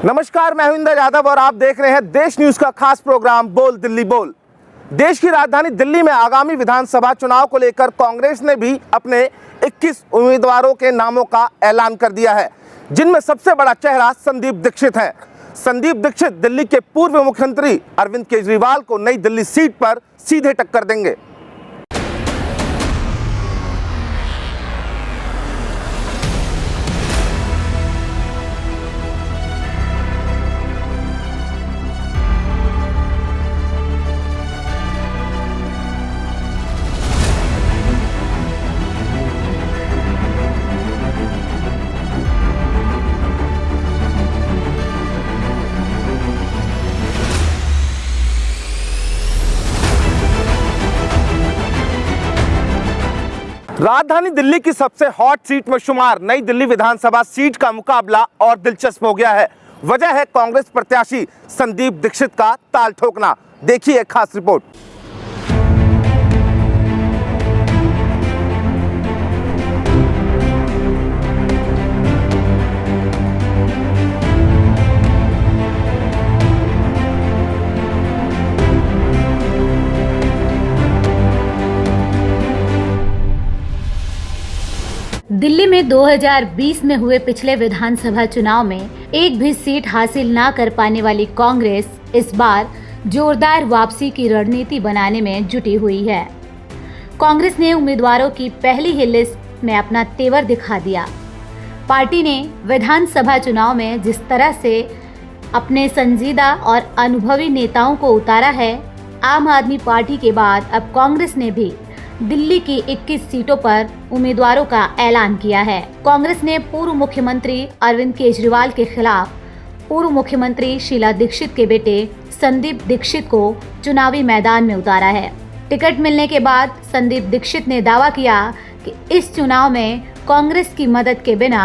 नमस्कार, मैं हूं इंद्र यादव और आप देख रहे हैं देश न्यूज का खास प्रोग्राम बोल दिल्ली बोल। देश की राजधानी दिल्ली में आगामी विधानसभा चुनाव को लेकर कांग्रेस ने भी अपने 21 उम्मीदवारों के नामों का ऐलान कर दिया है, जिनमें सबसे बड़ा चेहरा संदीप दीक्षित है। संदीप दीक्षित दिल्ली के पूर्व मुख्यमंत्री अरविंद केजरीवाल को नई दिल्ली सीट पर सीधे टक्कर देंगे। राजधानी दिल्ली की सबसे हॉट सीट में शुमार नई दिल्ली विधानसभा सीट का मुकाबला और दिलचस्प हो गया है। वजह है कांग्रेस प्रत्याशी संदीप दीक्षित का ताल ठोकना। देखिए एक खास रिपोर्ट। दिल्ली में 2020 में हुए पिछले विधानसभा चुनाव में एक भी सीट हासिल ना कर पाने वाली कांग्रेस इस बार जोरदार वापसी की रणनीति बनाने में जुटी हुई है। कांग्रेस ने उम्मीदवारों की पहली ही लिस्ट में अपना तेवर दिखा दिया। पार्टी ने विधानसभा चुनाव में जिस तरह से अपने संजीदा और अनुभवी नेताओं को उतारा है, आम आदमी पार्टी के बाद अब कांग्रेस ने भी दिल्ली की 21 सीटों पर उम्मीदवारों का ऐलान किया है। कांग्रेस ने पूर्व मुख्यमंत्री अरविंद केजरीवाल के खिलाफ पूर्व मुख्यमंत्री शीला दीक्षित के बेटे संदीप दीक्षित को चुनावी मैदान में उतारा है। टिकट मिलने के बाद संदीप दीक्षित ने दावा किया कि इस चुनाव में कांग्रेस की मदद के बिना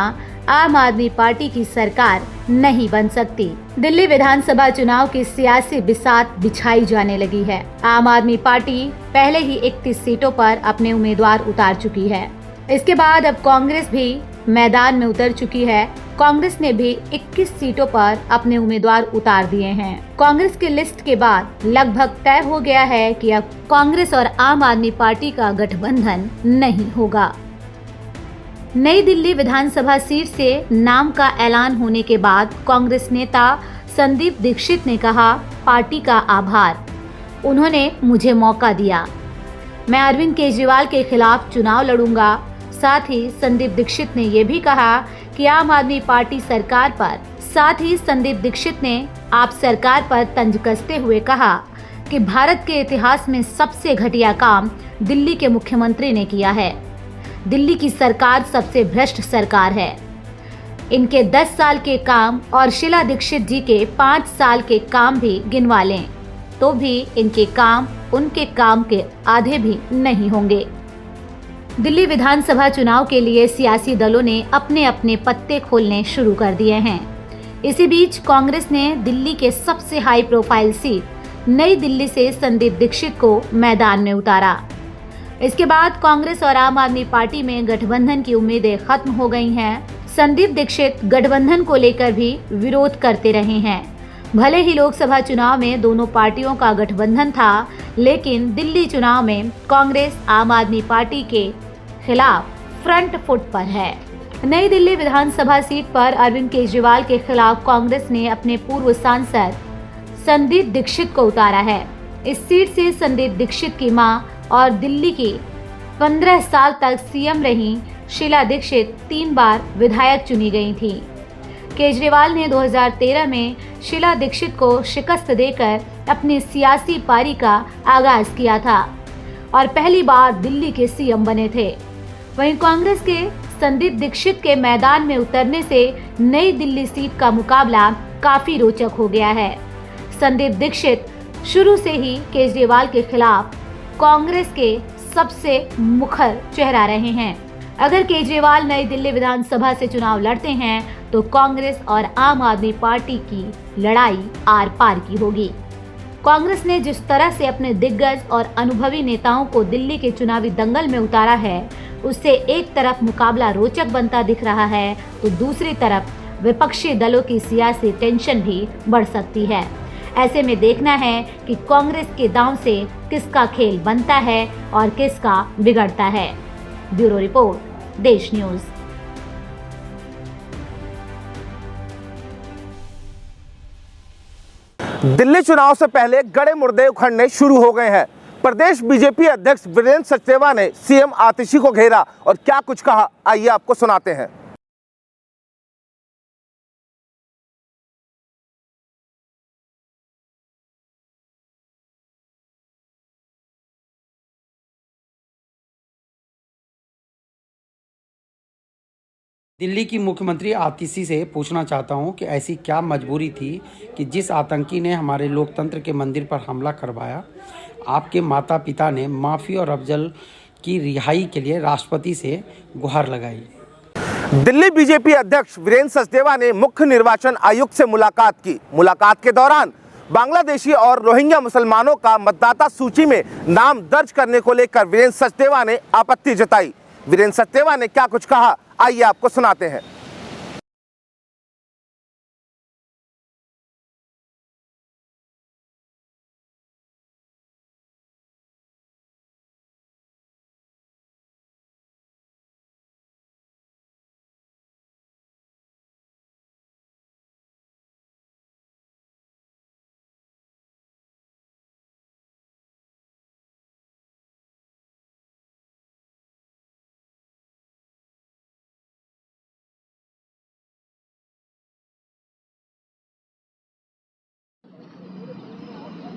आम आदमी पार्टी की सरकार नहीं बन सकती। दिल्ली विधानसभा चुनाव की सियासी बिसात बिछाई जाने लगी है। आम आदमी पार्टी पहले ही 31 सीटों पर अपने उम्मीदवार उतार चुकी है। इसके बाद अब कांग्रेस भी मैदान में उतर चुकी है। कांग्रेस ने भी 21 सीटों पर अपने उम्मीदवार उतार दिए हैं। कांग्रेस की लिस्ट के बाद लगभग तय हो गया है कि अब कांग्रेस और आम आदमी पार्टी का गठबंधन नहीं होगा। नई दिल्ली विधानसभा सीट से नाम का ऐलान होने के बाद कांग्रेस नेता संदीप दीक्षित ने कहा, पार्टी का आभार, उन्होंने मुझे मौका दिया। मैं अरविंद केजरीवाल के खिलाफ चुनाव लड़ूंगा। साथ ही संदीप दीक्षित ने यह भी कहा कि आम आदमी पार्टी सरकार पर, साथ ही संदीप दीक्षित ने आप सरकार पर तंज कसते हुए कहा कि भारत के इतिहास में सबसे घटिया काम दिल्ली के मुख्यमंत्री ने किया है। दिल्ली की सरकार सबसे भ्रष्ट सरकार है। इनके 10 साल के काम और शीला दीक्षित जी के 5 साल के काम भी गिनवा लें तो भी इनके काम उनके काम के आधे भी नहीं होंगे। दिल्ली विधानसभा चुनाव के लिए सियासी दलों ने अपने अपने पत्ते खोलने शुरू कर दिए हैं। इसी बीच कांग्रेस ने दिल्ली के सबसे हाई प्रोफाइल सीट नई दिल्ली से संदीप दीक्षित को मैदान में उतारा। इसके बाद कांग्रेस और आम आदमी पार्टी में गठबंधन की उम्मीदें खत्म हो गई हैं। संदीप दीक्षित गठबंधन को लेकर भी विरोध करते रहे हैं। भले ही लोकसभा चुनाव में दोनों पार्टियों का गठबंधन था, लेकिन दिल्ली चुनाव में कांग्रेस आम आदमी पार्टी के खिलाफ फ्रंट फुट पर है। नई दिल्ली विधानसभा सीट पर अरविंद केजरीवाल के खिलाफ कांग्रेस ने अपने पूर्व सांसद संदीप दीक्षित को उतारा है। इस सीट से संदीप दीक्षित की मां और दिल्ली की 15 साल तक सीएम रही शीला दीक्षित 3 बार विधायक चुनी गई थी। केजरीवाल ने 2013 में शीला दीक्षित को शिकस्त देकर अपनी सियासी पारी का आगाज किया था और पहली बार दिल्ली के सीएम बने थे। वहीं कांग्रेस के संदीप दीक्षित के मैदान में उतरने से नई दिल्ली सीट का मुकाबला काफी रोचक हो गया है। संदीप दीक्षित शुरू से ही केजरीवाल के खिलाफ कांग्रेस के सबसे मुखर चेहरा रहे हैं। अगर केजरीवाल नई दिल्ली विधानसभा से चुनाव लड़ते हैं तो कांग्रेस और आम आदमी पार्टी की लड़ाई आर पार की होगी। कांग्रेस ने जिस तरह से अपने दिग्गज और अनुभवी नेताओं को दिल्ली के चुनावी दंगल में उतारा है, उससे एक तरफ मुकाबला रोचक बनता दिख रहा है तो दूसरी तरफ विपक्षी दलों की सियासी टेंशन भी बढ़ सकती है। ऐसे में देखना है कि कांग्रेस के दांव से किसका खेल बनता है और किसका बिगड़ता है। ब्यूरो रिपोर्ट, देश न्यूज। दिल्ली चुनाव से पहले गड़े मुर्दे उखड़ने शुरू हो गए हैं। प्रदेश बीजेपी अध्यक्ष वीरेंद्र सचदेवा ने सीएम आतिशी को घेरा और क्या कुछ कहा, आइए आपको सुनाते हैं। दिल्ली की मुख्यमंत्री आतिशी से पूछना चाहता हूं कि ऐसी क्या मजबूरी थी कि जिस आतंकी ने हमारे लोकतंत्र के मंदिर पर हमला करवाया, आपके माता पिता ने माफ़ी और अफजल की रिहाई के लिए राष्ट्रपति से गुहार लगाई। दिल्ली बीजेपी अध्यक्ष वीरेंद्र सचदेवा ने मुख्य निर्वाचन आयुक्त से मुलाकात की। मुलाकात के दौरान बांग्लादेशी और रोहिंग्या मुसलमानों का मतदाता सूची में नाम दर्ज करने को लेकर वीरेंद्र सचदेवा ने आपत्ति जताई। वीरेंद्र सचदेवा ने क्या कुछ कहा, आइए आपको सुनाते हैं।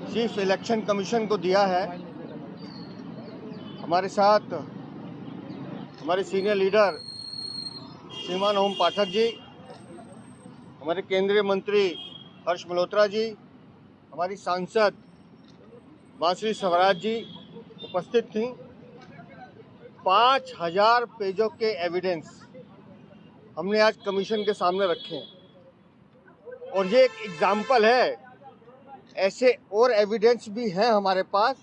चीफ इलेक्शन कमीशन को दिया है। हमारे साथ हमारे सीनियर लीडर श्रीमान ओम पाठक जी, हमारे केंद्रीय मंत्री हर्ष मल्होत्रा जी, हमारी सांसद मानसी स्वराज जी उपस्थित थी। 5000 पेजों के एविडेंस हमने आज कमीशन के सामने रखे हैं और ये एक एग्जाम्पल है। ऐसे और एविडेंस भी हैं हमारे पास।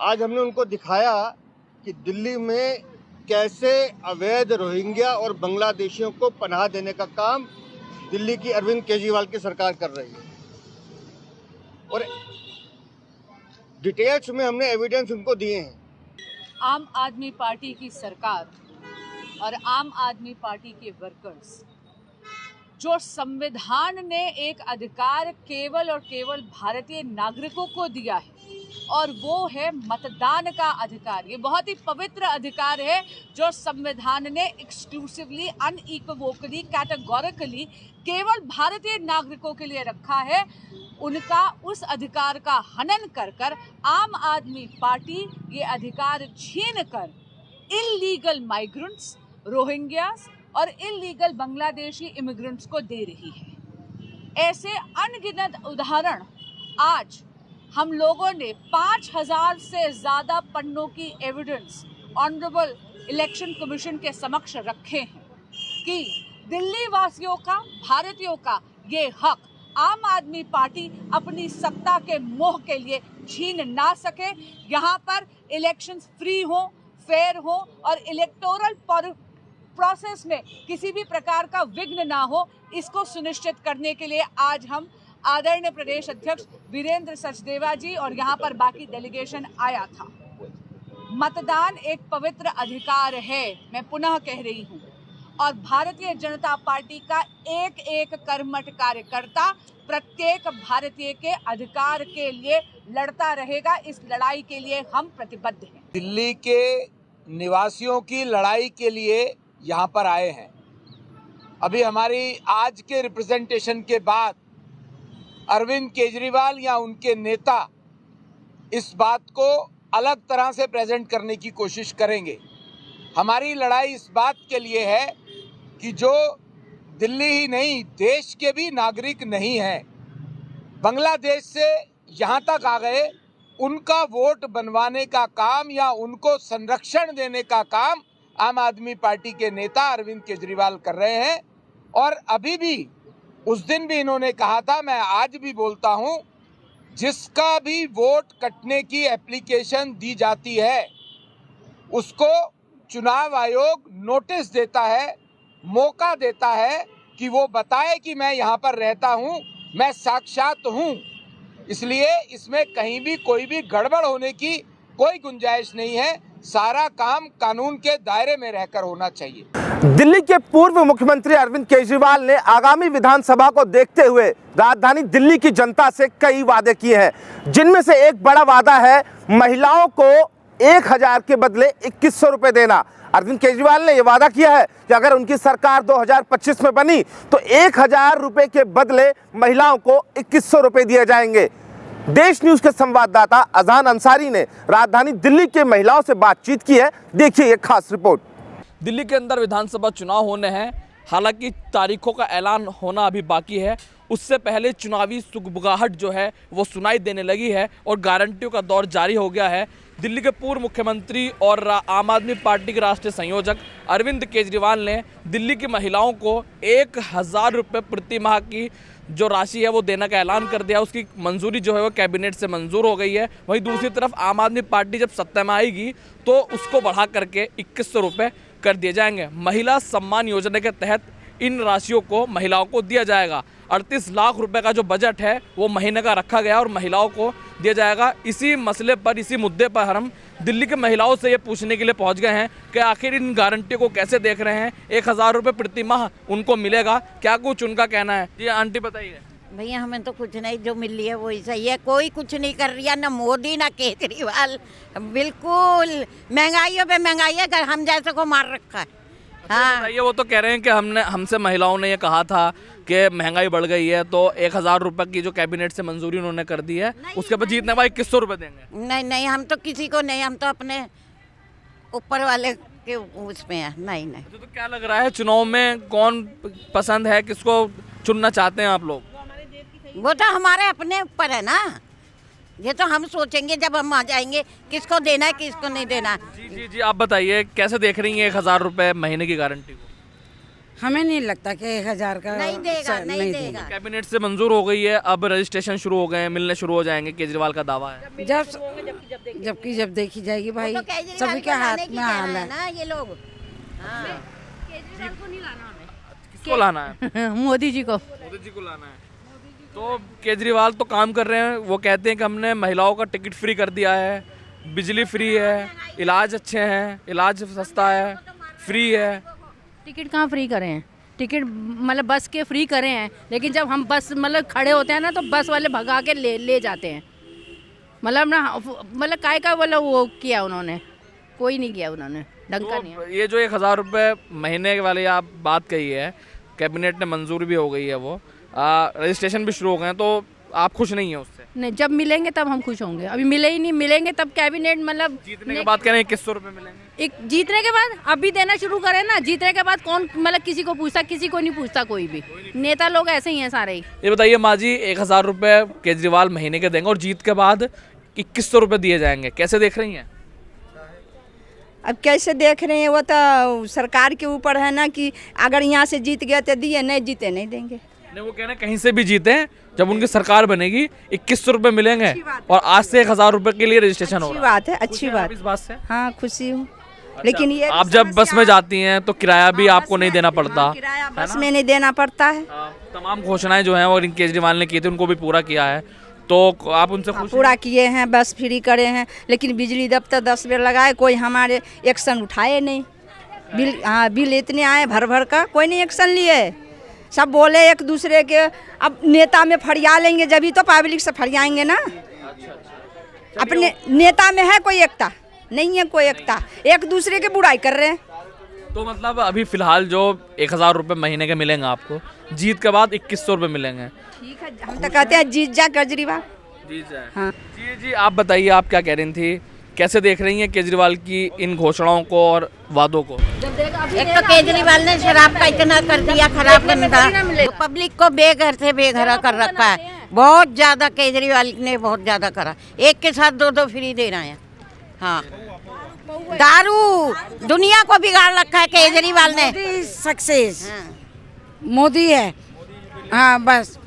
आज हमने उनको दिखाया कि दिल्ली में कैसे अवैध रोहिंग्या और बांग्लादेशियों को पनाह देने का काम दिल्ली की अरविंद केजरीवाल की सरकार कर रही है और डिटेल्स में हमने एविडेंस उनको दिए हैं। आम आदमी पार्टी की सरकार और आम आदमी पार्टी के वर्कर्स, जो संविधान ने एक अधिकार केवल और केवल भारतीय नागरिकों को दिया है और वो है मतदान का अधिकार। ये बहुत ही पवित्र अधिकार है जो संविधान ने एक्सक्लूसिवली, अनइक्वोकली, कैटेगोरिकली केवल भारतीय नागरिकों के लिए रखा है। उनका उस अधिकार का हनन कर कर आम आदमी पार्टी ये अधिकार छीन कर इल्लीगल माइग्रेंट्स, रोहिंग्यास और इल्लीगल बांग्लादेशी इमिग्रेंट्स को दे रही है। ऐसे अनगिनत उदाहरण आज हम लोगों ने 5000 से ज़्यादा पन्नों की एविडेंस ऑनरेबल इलेक्शन कमीशन के समक्ष रखे हैं कि दिल्ली वासियों का, भारतीयों का ये हक आम आदमी पार्टी अपनी सत्ता के मोह के लिए छीन ना सके। यहाँ पर इलेक्शंस फ्री हो, फेयर हो और इलेक्टोरल प्रोसेस में किसी भी प्रकार का विघ्न ना हो, इसको सुनिश्चित करने के लिए आज हम आदरणीय प्रदेश अध्यक्ष वीरेंद्र सचदेवा जी और यहाँ पर बाकी डेलीगेशन आया था। मतदान एक पवित्र अधिकार है, मैं पुनः कह रही हूँ, और भारतीय जनता पार्टी का एक एक कर्मठ कार्यकर्ता प्रत्येक भारतीय के अधिकार के लिए लड़ता रहेगा। इस लड़ाई के लिए हम प्रतिबद्ध हैं। दिल्ली के निवासियों की लड़ाई के लिए यहाँ पर आए हैं। अभी हमारी आज के रिप्रेजेंटेशन के बाद अरविंद केजरीवाल या उनके नेता इस बात को अलग तरह से प्रेजेंट करने की कोशिश करेंगे। हमारी लड़ाई इस बात के लिए है कि जो दिल्ली ही नहीं, देश के भी नागरिक नहीं हैं, बांग्लादेश से यहाँ तक आ गए, उनका वोट बनवाने का काम या उनको संरक्षण देने का काम आम आदमी पार्टी के नेता अरविंद केजरीवाल कर रहे हैं। और अभी भी, उस दिन भी इन्होंने कहा था, मैं आज भी बोलता हूं, जिसका भी वोट कटने की एप्लीकेशन दी जाती है उसको चुनाव आयोग नोटिस देता है, मौका देता है कि वो बताए कि मैं यहाँ पर रहता हूँ, मैं साक्षात हूँ। इसलिए इसमें कहीं भी कोई भी गड़बड़ होने की कोई गुंजाइश नहीं है। सारा काम कानून के दायरे में रहकर होना चाहिए। दिल्ली के पूर्व मुख्यमंत्री अरविंद केजरीवाल ने आगामी विधानसभा को देखते हुए राजधानी दिल्ली की जनता से कई वादे किए हैं, जिनमें से एक बड़ा वादा है महिलाओं को 1000 के बदले 2100 रुपए देना। अरविंद केजरीवाल ने यह वादा किया है कि अगर उनकी सरकार 2025 में बनी तो 1000 रुपए के बदले महिलाओं को 2100 रुपए दिए जाएंगे। देश न्यूज के संवाददाता अजहान अंसारी ने राजधानी दिल्ली के महिलाओं से बातचीत की है। देखिए ये खास रिपोर्ट। दिल्ली के अंदर विधानसभा चुनाव होने हैं, हालांकि तारीखों का ऐलान होना अभी बाकी है। उससे पहले चुनावी सुगबुगाहट जो है वो सुनाई देने लगी है और गारंटियों का दौर जारी हो गया है। दिल्ली के पूर्व मुख्यमंत्री और आम आदमी पार्टी के राष्ट्रीय संयोजक अरविंद केजरीवाल ने दिल्ली की महिलाओं को 1000 रुपये प्रति माह की जो राशि है वो देने का ऐलान कर दिया। उसकी मंजूरी जो है वो कैबिनेट से मंजूर हो गई है। वहीं दूसरी तरफ आम आदमी पार्टी जब सत्ता में आएगी तो उसको बढ़ा करके 2100 रुपये कर दिए जाएंगे। महिला सम्मान योजना के तहत इन राशियों को महिलाओं को दिया जाएगा। 38 लाख रुपए का जो बजट है वो महीने का रखा गया और महिलाओं को दिया जाएगा। इसी मसले पर, इसी मुद्दे पर हम दिल्ली के महिलाओं से ये पूछने के लिए पहुंच गए हैं कि आखिर इन गारंटियों को कैसे देख रहे हैं। 1000 रुपये प्रति माह उनको मिलेगा, क्या कुछ उनका कहना है। जी आंटी बताइए। भैया हमें तो कुछ नहीं, जो मिल रही है वही सही है। कोई कुछ नहीं कर रही है, ना मोदी ना केजरीवाल। बिल्कुल महंगाइयों पे महंगाई है, अगर हम जैसे को मार रखा है। हाँ, ये वो तो कह रहे हैं कि हमसे महिलाओं ने ये कहा था कि महंगाई बढ़ गई है, तो 1000 रुपये की जो कैबिनेट से मंजूरी उन्होंने कर दी है, उसके बाद जीतने बाद 2100 रुपये देंगे। नहीं नहीं, हम तो किसी को नहीं, हम तो अपने ऊपर वाले के उसमें है। नहीं नहीं। तो क्या लग रहा है चुनाव में कौन पसंद है, किसको चुनना चाहते हैं आप लोग? वो तो हमारे अपने ऊपर है ना, ये तो हम सोचेंगे जब हम आ जाएंगे किसको देना है किसको नहीं देना। जी आप बताइए कैसे देख रही हैं 1000 रुपये महीने की गारंटी को? हमें नहीं लगता कि 1000 का नहीं देगा, नहीं देगा। कैबिनेट से मंजूर हो गई है, अब रजिस्ट्रेशन शुरू हो गए हैं, मिलने शुरू हो जाएंगे, केजरीवाल का दावा है। जब देखी जाएगी भाई, वो तो केजरीवाल सभी के को हाथ लाने की में कह हाल रहे है। हैं ना ये लोग। किसको लाना है? मोदी जी को। मोदी जी को लाना है। तो केजरीवाल तो काम कर रहे हैं, वो कहते हैं कि हमने महिलाओं का टिकट फ्री कर दिया है, बिजली फ्री है, इलाज अच्छे हैं, इलाज सस्ता है, फ्री है। टिकट कहाँ फ्री करे हैं? टिकट मतलब बस के फ्री करे हैं, लेकिन जब हम बस मतलब खड़े होते हैं ना तो बस वाले भगा के ले जाते हैं। मतलब काय का वाला वो किया उन्होंने, कोई नहीं किया उन्होंने, ढंग का नहीं है। ये जो 1000 रुपये महीने वाली आप बात कही है, कैबिनेट ने मंजूर भी हो गई है, वो रजिस्ट्रेशन भी शुरू हो गए हैं, तो आप खुश नहीं है उससे? नहीं, जब मिलेंगे तब हम खुश होंगे, अभी मिले ही नहीं। मिलेंगे तब कैबिनेट मतलब जीतने के बाद कह रहे हैं 2100 रुपये मिलेंगे। एक जीतने के बाद अभी देना शुरू करें ना, जीतने के बाद कौन मतलब किसी को पूछता, किसी को नहीं पूछता कोई भी। नेता लोग ऐसे ही हैं सारे ही। ये बताइए माँ जी, 1000 रुपये केजरीवाल महीने के देंगे और जीत के बाद 2100 रुपये दिए जाएंगे, कैसे देख रही हैं? अब कैसे देख रहे हैं वो तो सरकार के ऊपर है ना, कि अगर यहाँ से जीत गए तो दिए, नहीं जीते नहीं देंगे। नहीं, वो कह रहे हैं कहीं से भी जीते, जब उनकी सरकार बनेगी 2100 रुपये मिलेंगे और आज से 1000 रुपये के लिए रजिस्ट्रेशन हो रहा है। अच्छी बात है, अच्छी बात। इस बात से हाँ खुशी हूँ। लेकिन ये आप जब बस में जाती हैं तो किराया भी आपको नहीं देना पड़ता, किराया बस में नहीं देना पड़ता है। तमाम घोषणाएं जो हैं वो केजरीवाल ने की थी उनको भी पूरा किया है, तो आप उनसे खुश? पूरा किए हैं, बस फ्री करे हैं, लेकिन बिजली दफ्तर 10 बेर लगाए, कोई हमारे एक्शन उठाए नहीं। बिल, हाँ बिल इतने आए भर भर का, कोई नहीं एक्शन लिए। सब बोले एक दूसरे के, अब नेता में फरिया लेंगे जब तो पब्लिक से फरियाएंगे ना। अपने नेता में है कोई एकता नहीं है, कोई एकता, एक दूसरे के बुराई कर रहे हैं। तो मतलब अभी फिलहाल जो 1000 रुपये महीने के मिलेंगे आपको, जीत के बाद 2100 रुपये मिलेंगे। ठीक है, हम तो कहते हैं जीत जा केजरीवाल, जीत जाए। हाँ। जी आप बताइए, आप क्या कह रही थी, कैसे देख रही हैं केजरीवाल की इन घोषणाओं को और वादों को? एक तो केजरीवाल ने शराब का इतना कर दिया खराब गंदा, तो पब्लिक को बेघर से बेघरा कर रखा है। बहुत ज्यादा केजरीवाल ने बहुत ज्यादा करा, एक के साथ 2 फ्री दे रहे हैं। हाँ, दारू दुनिया को बिगाड़ रखा है केजरीवाल ने। सक्सेस मोदी है। हाँ बस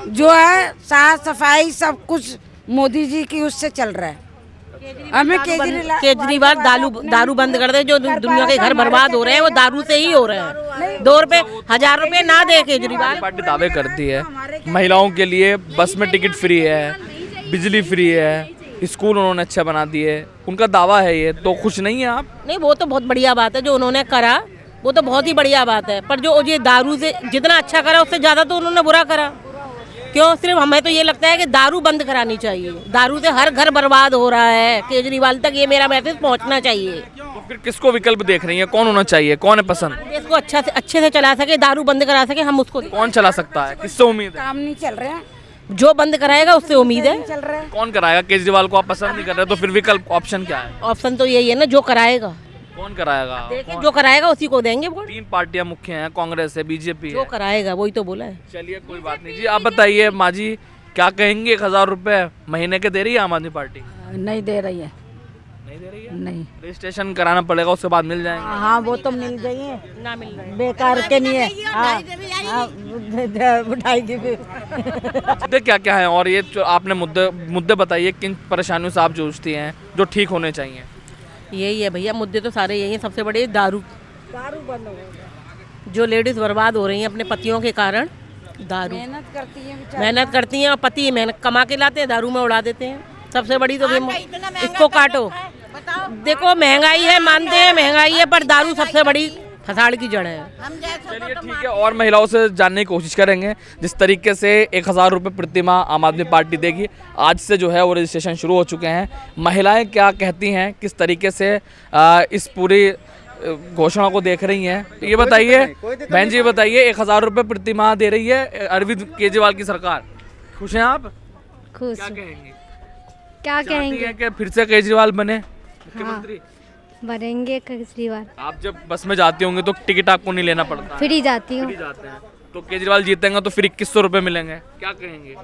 जो है साफ सफाई सब कुछ मोदी जी की उससे चल रहा है। हमें केजरीवाल दारू बंद कर दे। जो दुनिया के घर बर्बाद हो रहे हैं वो दारू से ही हो रहे हैं। 2 रुपए 1000 रुपए ना दे केजरीवाल। पार्टी दावे करती है महिलाओं के लिए बस में टिकट फ्री है, बिजली फ्री है, स्कूल उन्होंने अच्छा बना दिए, उनका दावा है ये, तो खुश नहीं है आप? नहीं, वो तो बहुत बढ़िया बात है जो उन्होंने करा, वो तो बहुत ही बढ़िया बात है। पर जो ये दारू से जितना अच्छा करा उससे ज़्यादा तो उन्होंने बुरा करा। क्यों? सिर्फ हमें तो ये लगता है कि दारू बंद करानी चाहिए। दारू से हर घर बर्बाद हो रहा है। केजरीवाल तक ये मेरा मैसेज पहुंचना चाहिए। तो फिर किसको विकल्प देख रही है? कौन होना चाहिए? कौन है पसंद? इसको अच्छे से चला सके, दारू बंद करा सके, हम उसको। कौन चला सकता है? किससे उम्मीद है? काम नहीं चल रहे हैं, जो बंद कराएगा उससे उम्मीद है। चल रहा है। कौन कराएगा? केजरीवाल को आप पसंद नहीं कर रहे तो फिर विकल्प ऑप्शन क्या है? ऑप्शन तो यही है ना, जो कराएगा। कौन कराएगा? देखिए जो कराएगा उसी को देंगे वोट। 3 पार्टियां मुख्य हैं, कांग्रेस है, बीजेपी जो है। कराएगा वही तो बोला है। चलिए कोई बात नहीं जी। आप बताइए माँ जी, क्या कहेंगे? 1000 रुपए महीने के दे रही है आम आदमी पार्टी? नहीं दे रही है। नहीं दे रही है? नहीं। रजिस्ट्रेशन कराना पड़ेगा, उसके बाद मिल जाएंगे। हाँ वो तो मिल जाइए, ना मिल रहा है। बेकार के नहीं है। हाँ, उठाएगी फिर। मुद्दे क्या क्या हैं? और ये जो आपने मुद्दे बताइए, किन परेशानियों से आप जूझती हैं जो ठीक होने चाहिए? यही है भैया, मुद्दे तो सारे यही हैं। सबसे बड़े दारू बंद हो गई। जो लेडीज बर्बाद हो रही हैं अपने पतियों के कारण। दारू मेहनत करती हैं और पति मेहनत कमा के लाते हैं, दारू में उड़ा देते हैं। सबसे बड़ी तो इसको काटो। देखो महंगाई है, मानते हैं महंगाई है, पर दारू सबसे बड़ी फसाड़ की जड़ है। चलिए ठीक है, और महिलाओं से जानने की कोशिश करेंगे। जिस तरीके से 1000 रुपये प्रति माह आम आदमी पार्टी देगी, आज से जो है वो रजिस्ट्रेशन शुरू हो चुके हैं। महिलाएं क्या कहती हैं, किस तरीके से इस पूरी घोषणा को देख रही हैं, ये बताइए। बहन जी बताइए, 1000 रुपये प्रति माह दे रही है अरविंद केजरीवाल की सरकार, खुश हैं आप? खुश। क्या कहेंगे? क्या चाहती हैं कि फिर से केजरीवाल बने मुख्यमंत्री? बनेंगे केजरीवाल। आप जब बस में जाती होंगे तो टिकट आपको नहीं लेना पड़ता? फ्री जाती हूँ। फ्री जाते हैं। तो केजरीवाल जीतेंगे तो फिर 2100 रुपये मिलेंगे, क्या कहेंगे?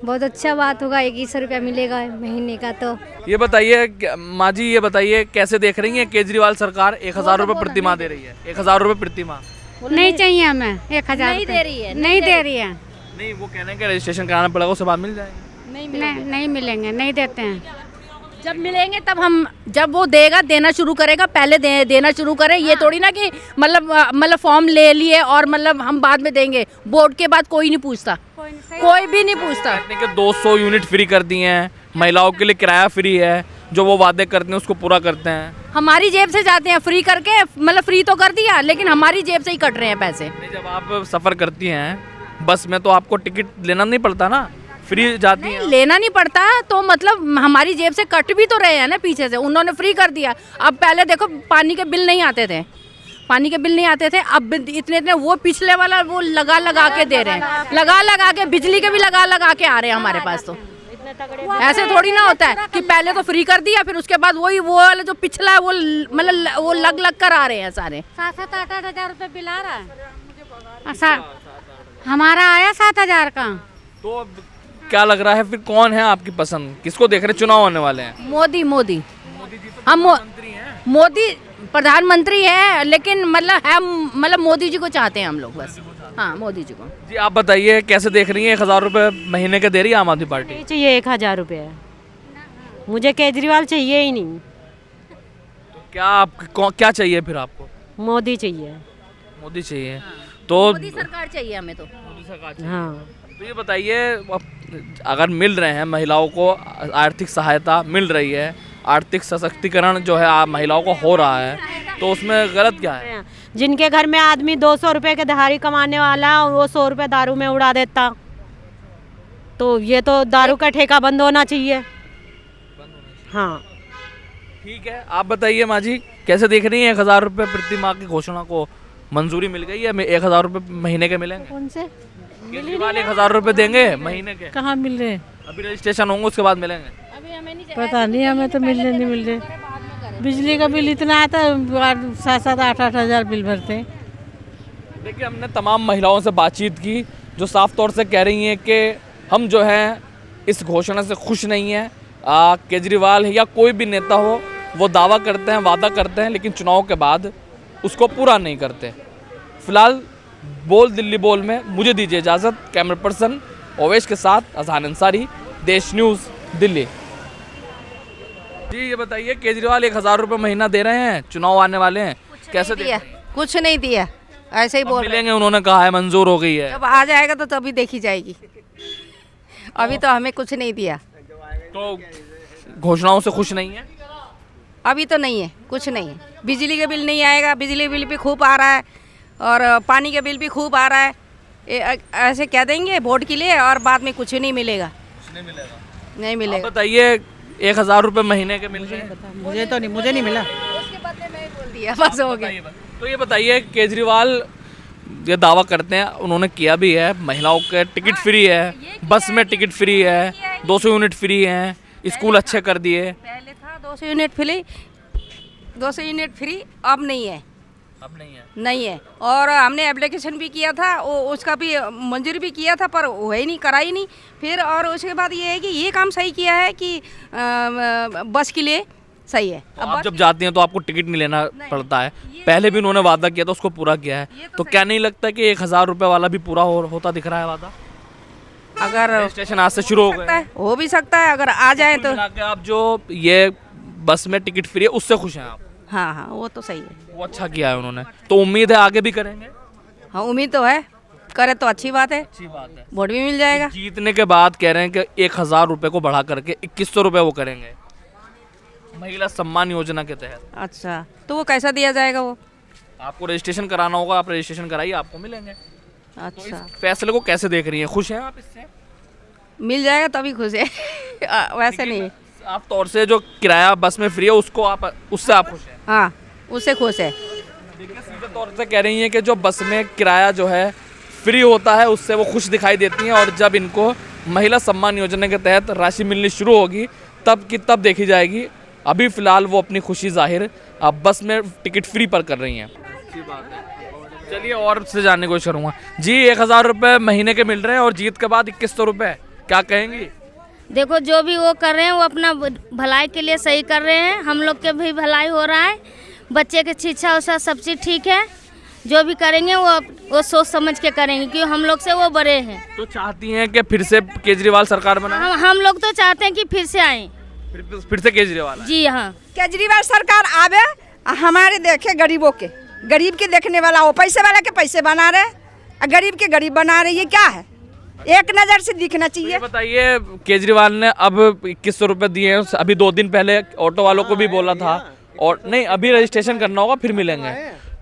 बहुत अच्छा बात होगा, 2100 रुपया मिलेगा महीने का। तो ये बताइए माँ जी, ये बताइए कैसे देख रही है केजरीवाल सरकार 1000 रुपये प्रति माह दे रही है? 1000 रुपये प्रति माह नहीं चाहिए हमें। 1000 नहीं दे रही है। नहीं दे रही है। नहीं, वो कहने के रजिस्ट्रेशन कराना पड़ेगा, उसके बाद मिल जाएंगे। नहीं मिलेंगे, नहीं देते हैं। जब मिलेंगे तब हम, जब वो देगा देना शुरू करेगा, पहले देना शुरू करें। ये थोड़ी ना कि मतलब फॉर्म ले लिए और मतलब हम बाद में देंगे। वोट के बाद कोई नहीं पूछता, कोई भी नहीं पूछता। कि 200 यूनिट फ्री कर दिए हैं, महिलाओं के लिए किराया फ्री है, जो वो वादे करते हैं उसको पूरा करते हैं। हमारी जेब से जाते हैं फ्री करके, मतलब फ्री तो कर दिया लेकिन हमारी जेब से ही कट रहे हैं पैसे। जब आप सफ़र करती हैं बस में तो आपको टिकट लेना नहीं पड़ता ना, फ्री जाती हैं? लेना नहीं पड़ता, तो मतलब हमारी जेब से कट भी तो रहे हैं ना पीछे से। उन्होंने फ्री कर दिया। अब पहले देखो पानी के बिल नहीं आते थे, पानी के बिल नहीं आते थे, अब इतने वो पिछले वाला वो लगा के दे रहे हैं, लगा के, बिजली के भी लगा के आ रहे हैं हमारे पास। तो ऐसे थोड़ी ना होता है कि पहले तो फ्री कर दिया फिर उसके बाद वही वो वाला जो पिछला है वो मतलब वो लग कर आ रहे हैं सारे। 7-8 हजार रुपये बिल आ रहा है। हमारा आया 7000 का। तो अब क्या लग रहा है फिर, कौन है आपकी पसंद? किसको देख रहे हैं? चुनाव होने वाले हैं। मोदी हम मोदी प्रधानमंत्री है, लेकिन मतलब मोदी जी को चाहते हैं हम लोग बस। हाँ, मोदी जी को। जी आप बताइए कैसे देख रही हैं? 1000 रुपये महीने के दे रही है आम आदमी पार्टी? चाहिए 1000 रुपये, मुझे केजरीवाल चाहिए ही नहीं। तो क्या चाहिए फिर आपको? मोदी चाहिए। मोदी चाहिए। तो मोदी सरकार चाहिए हमें। तो मोदी सरकार चाहिए। हाँ। तो ये बताइए, अगर मिल रहे हैं महिलाओं को आर्थिक सहायता मिल रही है, आर्थिक सशक्तिकरण जो है महिलाओं को हो रहा है, तो उसमें गलत क्या है? जिनके घर में आदमी 200 रुपये के दिहाड़ी कमाने वाला है और वो 100 रुपये दारू में उड़ा देता, तो ये तो दारू का ठेका बंद होना चाहिए। हाँ ठीक है, आप बताइए माँ जी कैसे देख रही हैं 1000 रुपये प्रति माह की घोषणा को? मंजूरी मिल गई है? 1000 रुपये महीने के मिलेंगे? कौन से? केजरीवाल 1000 रुपये देंगे महीने के? कहाँ मिल रहे? अभी रजिस्ट्रेशन होंगे उसके बाद मिलेंगे? पता नहीं, हमें तो मिल नहीं मिल रहे। बिजली का बिल इतना आता है, 7-7 8-8 हजार बिल भरते हैं। देखिए, हमने तमाम महिलाओं से बातचीत की जो साफ तौर से कह रही हैं कि हम जो हैं इस घोषणा से खुश नहीं हैं। केजरीवाल या कोई भी नेता हो, वो दावा करते हैं, वादा करते हैं, लेकिन चुनाव के बाद उसको पूरा नहीं करते। फिलहाल बोल दिल्ली बोल में मुझे दीजिए इजाज़त। कैमरा पर्सन ओवेश के साथ अजहान अंसारी, देश न्यूज़, दिल्ली। जी ये बताइए, केजरीवाल 1000 रुपये महीना दे रहे हैं, चुनाव आने वाले हैं, कैसे दिया? कुछ नहीं दिया, ऐसे ही बोल मिलेंगे, उन्होंने कहा है मंजूर हो गई है। जब आ जाएगा तो तभी देखी जाएगी, अभी तो हमें कुछ नहीं दिया। तो घोषणाओं से खुश नहीं है? अभी तो नहीं है, कुछ नहीं है। बिजली का बिल नहीं आएगा, बिजली बिल भी खूब आ रहा है और पानी का बिल भी खूब आ रहा है। ऐसे कह देंगे वोट के लिए और बाद में कुछ नहीं मिलेगा। नहीं मिलेगा। बताइए 1000 रुपये महीने के मिल रहे हैं? मुझे नहीं मिला। उसके बदले नहीं बोल दिया, बस हो गया। तो ये बताइए, केजरीवाल ये दावा करते हैं, उन्होंने किया भी है, महिलाओं के टिकट फ्री है, बस में टिकट फ्री है, 200 यूनिट फ्री हैं, स्कूल अच्छे कर दिए। पहले था 200 यूनिट फ्री, 200 यूनिट फ्री, अब नहीं है। अब नहीं है? नहीं है। और हमने एप्लीकेशन भी किया था, उसका भी मंजूरी भी किया था, पर वो ही नहीं, करा ही नहीं। फिर और उसके बाद ये है कि ये काम सही किया है कि बस के लिए सही है। तो आप जब जाती हैं तो आपको टिकट नहीं लेना पड़ता है, पहले भी उन्होंने वादा किया था, उसको पूरा किया है, तो क्या नहीं लगता कि 1000 रुपये वाला भी पूरा होता दिख रहा है वादा? अगर स्टेशन आज से शुरू हो गए, हो भी सकता है, अगर आ जाए तो। आप जो ये बस में टिकट फ्री है उससे खुश हैं आप? हाँ हाँ, वो तो सही है, वो अच्छा किया है उन्होंने, तो उम्मीद है आगे भी करेंगे? हाँ उम्मीद तो है, करे तो अच्छी बात है, अच्छी बात है। वोट भी मिल जाएगा। जीतने के बाद कह रहे हैं कि 1000 रुपये को बढ़ा करके 2100 रुपये वो करेंगे, महिला सम्मान योजना के तहत। अच्छा, तो वो कैसा दिया जाएगा? वो आपको रजिस्ट्रेशन कराना होगा, आप रजिस्ट्रेशन कराइए, आपको मिलेंगे। अच्छा, तो इस फैसले को कैसे देख रही हैं, खुश हैं आप इससे? मिल जाएगा तभी खुश है। वैसे नहीं। आप तौर से जो किराया बस में फ्री है उसको आप, उससे आप खुश हैं? हाँ, उससे खुश है। देखिए, सीधे तौर से कह रही हैं कि जो बस में किराया जो है फ्री होता है उससे वो खुश दिखाई देती हैं, और जब इनको महिला सम्मान योजना के तहत राशि मिलनी शुरू होगी तब देखी जाएगी। अभी फिलहाल वो अपनी खुशी जाहिर अब बस में टिकट फ्री पर कर रही हैं। अच्छी बात है। चलिए और से जानने की कोशिश करूँगा। जी 1000 रुपये महीने के मिल रहे हैं और जीत के बाद 2100 रुपये, क्या कहेंगी? देखो, जो भी वो कर रहे हैं वो अपना भलाई के लिए सही कर रहे हैं, हम लोग के भी भलाई हो रहा है, बच्चे के शिक्षा उच्छा सब चीज़ ठीक है। जो भी करेंगे वो सोच समझ के करेंगे, क्योंकि हम लोग से वो बड़े हैं। तो चाहती हैं कि फिर से केजरीवाल सरकार बनाए? हम लोग तो चाहते हैं कि फिर से आए, फिर से केजरीवाल? जी हाँ, केजरीवाल सरकार आवे, हमारे देखे गरीबों के, गरीब के देखने वाला हो, पैसे वाला के पैसे बना रहे, गरीब के गरीब बना रहे, ये क्या है? एक नज़र से दिखना चाहिए। ये बताइए, केजरीवाल ने अब 2100 रुपये दिए हैं, अभी 2 दिन पहले ऑटो वालों को भी बोला था, और नहीं अभी रजिस्ट्रेशन करना होगा फिर मिलेंगे।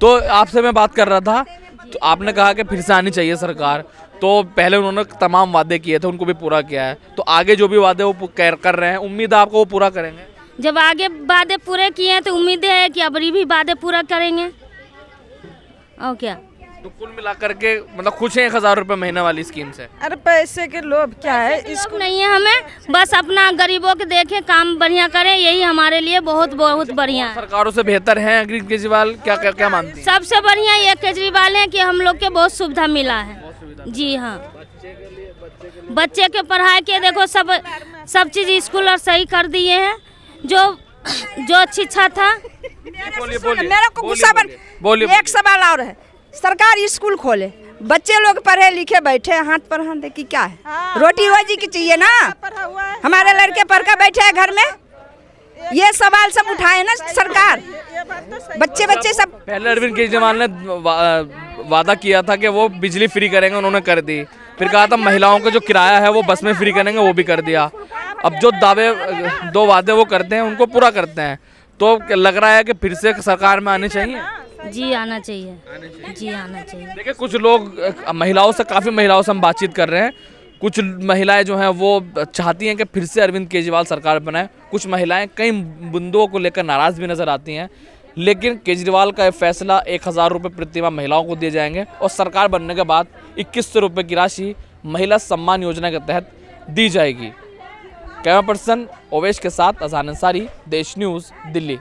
तो आपसे मैं बात कर रहा था, तो आपने कहा कि फिर से आनी चाहिए सरकार, तो पहले उन्होंने तमाम वादे किए थे, उनको भी पूरा किया है, तो आगे जो भी वादे वो कर रहे हैं, उम्मीद है आपको वो पूरा करेंगे? जब आगे वादे पूरे किए हैं तो उम्मीद है कि अब भी वादे पूरा करेंगे। और क्या? तो कुल मिलाकर के मतलब खुश हैं 1000 रुपये महीने वाली स्कीम से? अरे पैसे के लोभ क्या है, इसको नहीं है हमें, बस अपना गरीबों के देखें, काम बढ़िया करें, यही हमारे लिए बहुत बहुत बढ़िया है। सरकारों से बेहतर है अरविंद केजरीवाल, क्या मानती हैं? सबसे बढ़िया ये केजरीवाल है कि हम लोग के बहुत सुविधा मिला है। जी हाँ, बच्चे के पढ़ाई के देखो सब चीज़ स्कूल और सही कर दिए हैं, जो शिक्षा था। मेरा को गुस्सा एक सवाल और है, सरकार स्कूल खोले, बच्चे लोग पढ़े लिखे बैठे हाथ पर हाथ दे, कि क्या है? रोटी रोजी की चाहिए ना, हमारे लड़के पढ़ कर बैठे हैं घर में, ये सवाल सब उठाए ना सरकार, बच्चे सब। पहले अरविंद केजरीवाल ने वादा किया था कि वो बिजली फ्री करेंगे, उन्होंने कर दी, फिर कहा था महिलाओं का जो किराया है वो बस में फ्री करेंगे, वो भी कर दिया। अब जो दो वादे वो करते हैं उनको पूरा करते हैं, तो लग रहा है कि फिर से सरकार में आने चाहिए। जी आना चाहिए, जी आना चाहिए। देखिए, कुछ लोग महिलाओं से, काफ़ी महिलाओं से हम बातचीत कर रहे हैं, कुछ महिलाएं जो हैं वो चाहती हैं कि फिर से अरविंद केजरीवाल सरकार बनाए, कुछ महिलाएं कई बिंदुओं को लेकर नाराज़ भी नज़र आती हैं, लेकिन केजरीवाल का फैसला 1000 रुपये प्रतिमाह महिलाओं को दिए जाएंगे और सरकार बनने के बाद 2100 रुपये की राशि महिला सम्मान योजना के तहत दी जाएगी। कैमरा पर्सन ओवेश के साथ अज़ान अंसारी, देश न्यूज़, दिल्ली।